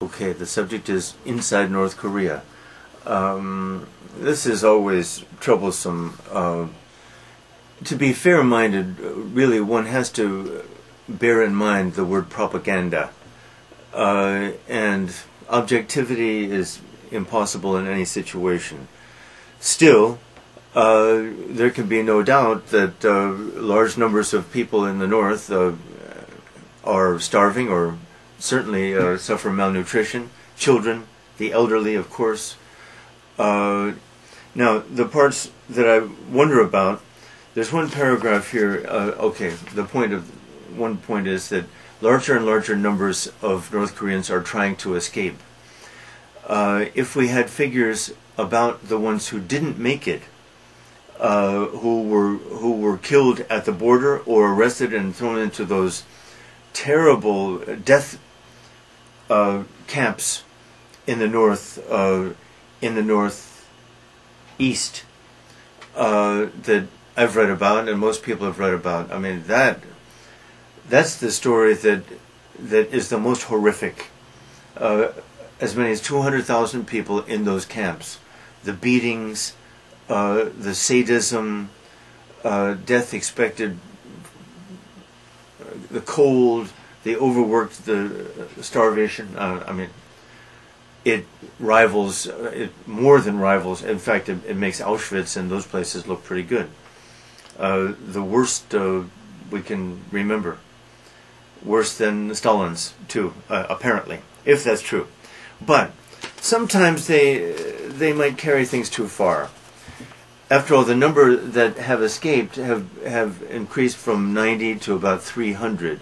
Okay, the subject is inside North Korea. This is always troublesome. To be fair-minded, really one has to bear in mind the word propaganda. And objectivity is impossible in any situation. Still, there can be no doubt that large numbers of people in the North are starving or certainly suffer malnutrition. Children, the elderly, of course. Now, the parts that I wonder about, there's one paragraph here. One point is that larger and larger numbers of North Koreans are trying to escape. If we had figures about the ones who didn't make it, who were killed at the border or arrested and thrown into those terrible death camps in the northeast that I've read about and most people have read about. I mean, that's the story that is the most horrific. As many as 200,000 people in those camps. The beatings, the sadism, death expected, the cold, the overworked, the starvation. It rivals, it more than rivals. In fact, it makes Auschwitz and those places look pretty good. The worst we can remember. Worse than Stalin's, too, apparently, if that's true. But sometimes they might carry things too far. After all, the number that have escaped have increased from 90 to about 300.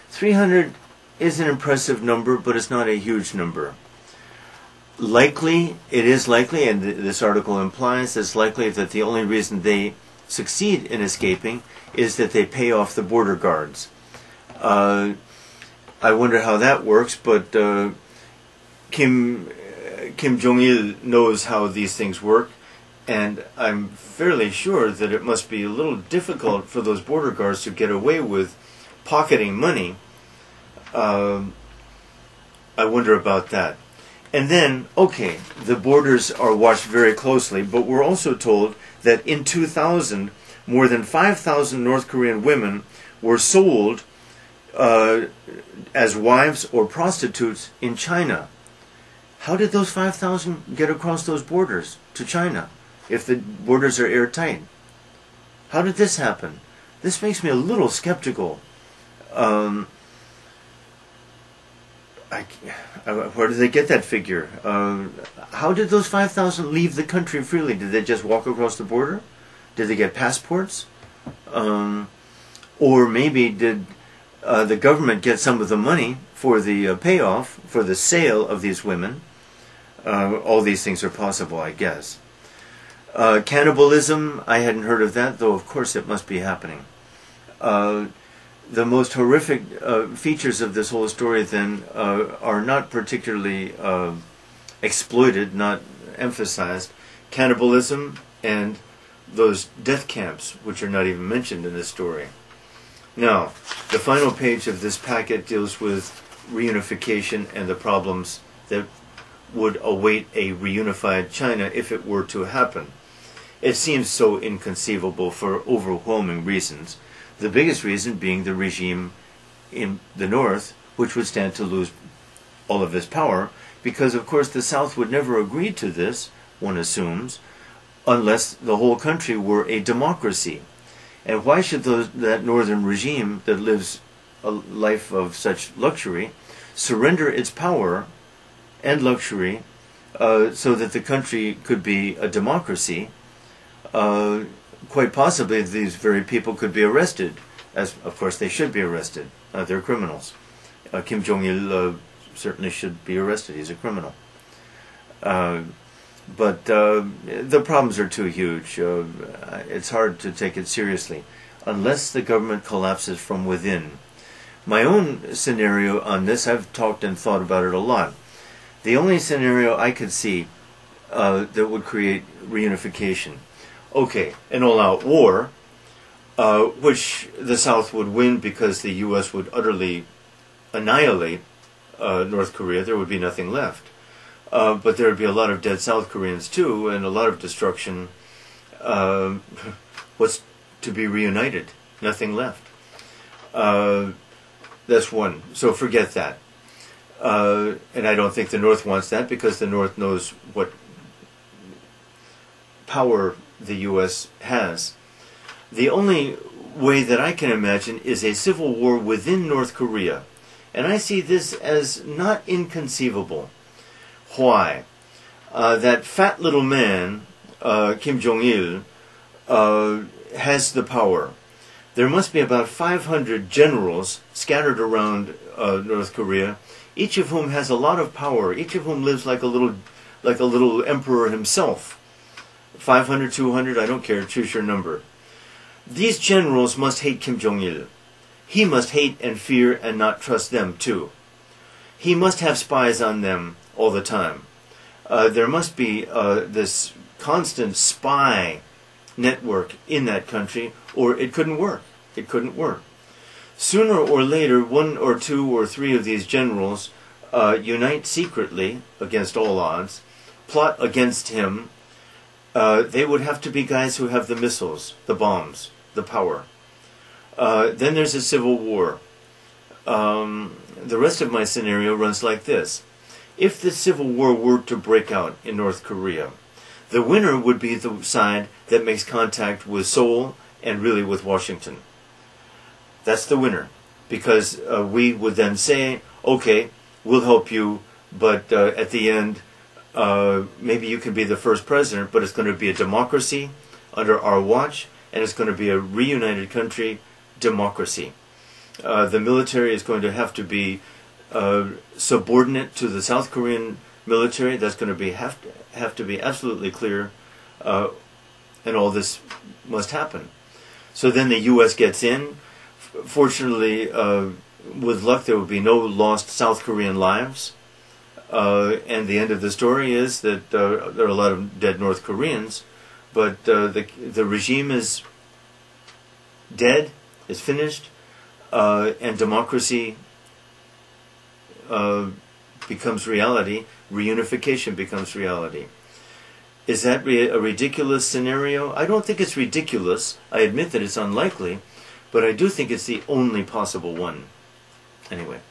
300 is an impressive number, but it's not a huge number. It is likely, and this article implies, it's likely that the only reason they succeed in escaping is that they pay off the border guards. I wonder how that works, but Kim Jong-il knows how these things work, and I'm fairly sure that it must be a little difficult for those border guards to get away with pocketing money. I wonder about that. And then, okay, the borders are watched very closely, but we're also told that in 2000, more than 5,000 North Korean women were sold as wives or prostitutes in China. How did those 5,000 get across those borders to China if the borders are airtight? How did this happen? This makes me a little skeptical. Where did they get that figure? How did those 5,000 leave the country freely? Did they just walk across the border? Did they get passports? Or maybe did the government get some of the money for the payoff, for the sale of these women? All these things are possible, I guess. Cannibalism, I hadn't heard of that, though of course it must be happening. The most horrific features of this whole story then are not particularly exploited, not emphasized. Cannibalism and those death camps, which are not even mentioned in this story. Now, the final page of this packet deals with reunification and the problems that would await a reunified China if it were to happen. It seems so inconceivable for overwhelming reasons. The biggest reason being the regime in the North, which would stand to lose all of its power, because of course the South would never agree to this, one assumes, unless the whole country were a democracy. And why should that northern regime that lives a life of such luxury surrender its power and luxury so that the country could be a democracy? Quite possibly these very people could be arrested, as of course they should be arrested. They're criminals. Kim Jong-il certainly should be arrested. He's a criminal. But the problems are too huge. It's hard to take it seriously unless the government collapses from within. My own scenario on this, I've talked and thought about it a lot. The only scenario I could see that would create reunification. Okay, an all-out war, which the South would win because the U.S. would utterly annihilate North Korea, there would be nothing left. But there would be a lot of dead South Koreans too, and a lot of destruction. What's to be reunited? Nothing left. That's one. So forget that. And I don't think the North wants that, because the North knows what power the U.S. has. The only way that I can imagine is a civil war within North Korea. And I see this as not inconceivable. Why? That fat little man, Kim Jong-il, has the power. There must be about 500 generals scattered around North Korea, each of whom has a lot of power, each of whom lives like a little emperor himself. 500, 200, I don't care, choose your number. These generals must hate Kim Jong-il. He must hate and fear and not trust them too. He must have spies on them all the time. There must be this constant spy network in that country, or it couldn't work. It couldn't work. Sooner or later, one or two or three of these generals unite secretly against all odds, plot against him. They would have to be guys who have the missiles, the bombs, the power. Then there's a civil war. The rest of my scenario runs like this. If the civil war were to break out in North Korea, the winner would be the side that makes contact with Seoul and really with Washington. That's the winner, because we would then say, okay, we'll help you, but at the end, maybe you can be the first president, but it's going to be a democracy under our watch, and it's going to be a reunited country democracy. The military is going to have to be subordinate to the South Korean military. That's going to have to be absolutely clear, and all this must happen. So then the U.S. gets in. Fortunately, with luck, there will be no lost South Korean lives. And the end of the story is that there are a lot of dead North Koreans, but the regime is dead, is finished, and democracy becomes reality. Reunification becomes reality. Is that a ridiculous scenario? I don't think it's ridiculous. I admit that it's unlikely, but I do think it's the only possible one. Anyway.